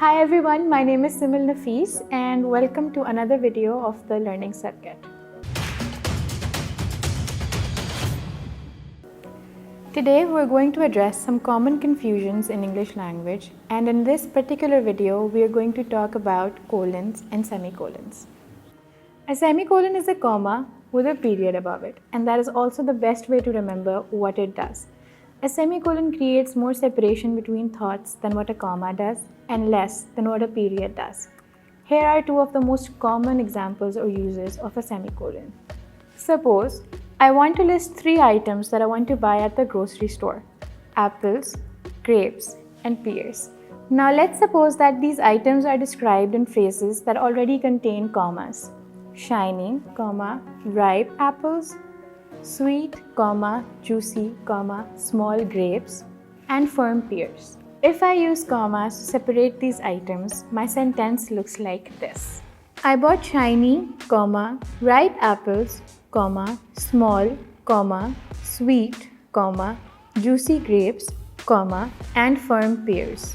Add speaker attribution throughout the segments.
Speaker 1: Hi everyone, my name is Simil Nafees and welcome to another video of the Learning Circuit. Today we're going to address some common confusions in English language, and in this particular video we are going to talk about colons and semicolons. A semicolon is a comma with a period above it, and that is also the best way to remember what it does. A semicolon creates more separation between thoughts than what a comma does and less than what a period does. Here are two of the most common examples or uses of a semicolon. Suppose I want to list 3 items that I want to buy at the grocery store: apples, grapes, and pears. Now let's suppose that these items are described in phrases that already contain commas. Shiny, ripe apples, sweet, juicy, small grapes, and firm pears. If I use commas to separate these items, my sentence looks like this. I bought shiny, ripe apples, small, sweet, juicy grapes, and firm pears.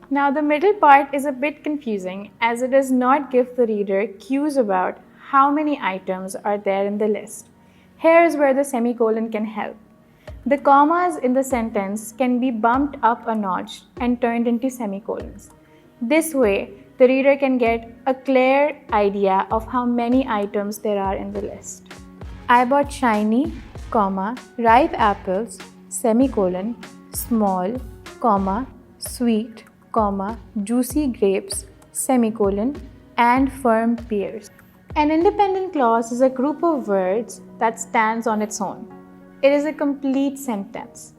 Speaker 1: Now the middle part is a bit confusing as it does not give the reader cues about how many items are there in the list. Here is where the semicolon can help. The commas in the sentence can be bumped up a notch and turned into semicolons. This way, the reader can get a clear idea of how many items there are in the list. I bought shiny, ripe apples, small, sweet, juicy grapes, and firm pears. An independent clause is a group of words that stands on its own. It is a complete sentence.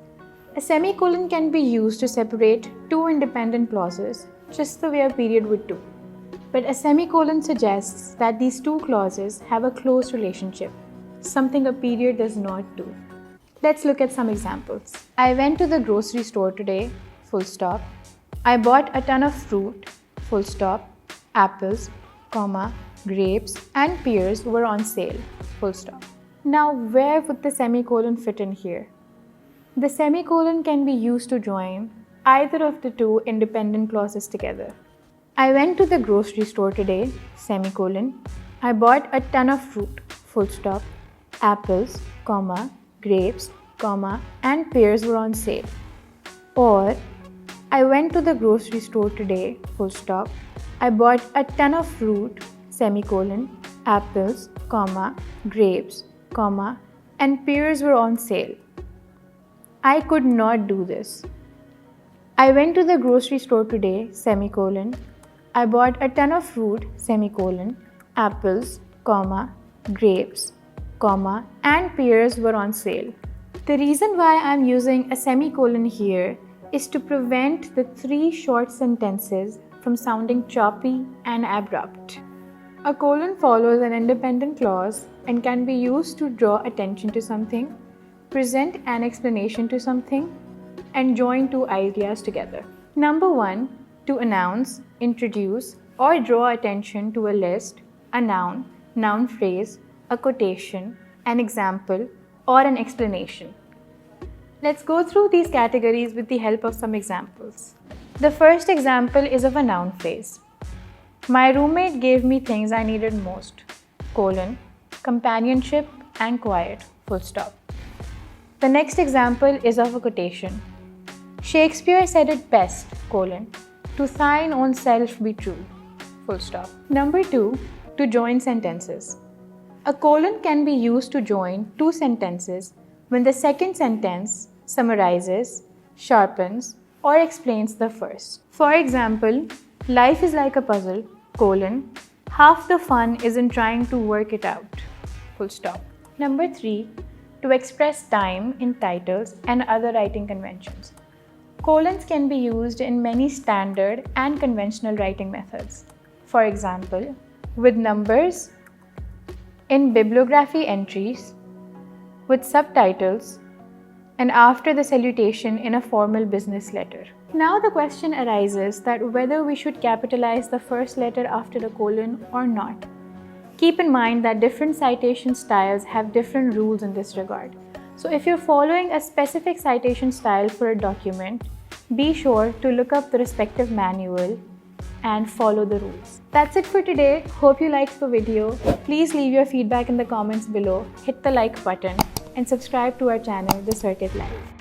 Speaker 1: A semicolon can be used to separate 2 independent clauses, just the way a period would do. But a semicolon suggests that these 2 clauses have a close relationship, something a period does not do. Let's look at some examples. I went to the grocery store today, full stop. I bought a ton of fruit, full stop. Apples, grapes, and pears were on sale, full stop. Now, where would the semicolon fit in here? The semicolon can be used to join either of the 2 independent clauses together. I went to the grocery store today, I bought a ton of fruit, full stop. Apples, grapes, and pears were on sale. Or, I went to the grocery store today, full stop. I bought a ton of fruit, apples, grapes, and pears were on sale. I could not do this. I went to the grocery store today, I bought a ton of fruit, apples, grapes, and pears were on sale. The reason why I'm using a semicolon here is to prevent the 3 short sentences from sounding choppy and abrupt. A colon follows an independent clause and can be used to draw attention to something, present an explanation to something, and join 2 ideas together. Number 1, to announce, introduce, or draw attention to a list, a noun, noun phrase, a quotation, an example, or an explanation. Let's go through these categories with the help of some examples. The first example is of a noun phrase. My roommate gave me things I needed most, companionship and quiet, full stop. The next example is of a quotation. Shakespeare said it best, to thine own self be true, full stop. Number 2, to join sentences. A colon can be used to join 2 sentences when the second sentence summarizes, sharpens, or explains the first. For example, life is like a puzzle, half the fun is in trying to work it out, full stop. Number 3, to express time in titles and other writing conventions. Colons can be used in many standard and conventional writing methods. For example, with numbers, in bibliography entries, with subtitles, and after the salutation in a formal business letter. Now the question arises that whether we should capitalize the first letter after the colon or not. Keep in mind that different citation styles have different rules in this regard. So if you're following a specific citation style for a document, be sure to look up the respective manual and follow the rules. That's it for today. Hope you liked the video. Please leave your feedback in the comments below, hit the like button, and subscribe to our channel, The Circuit Life.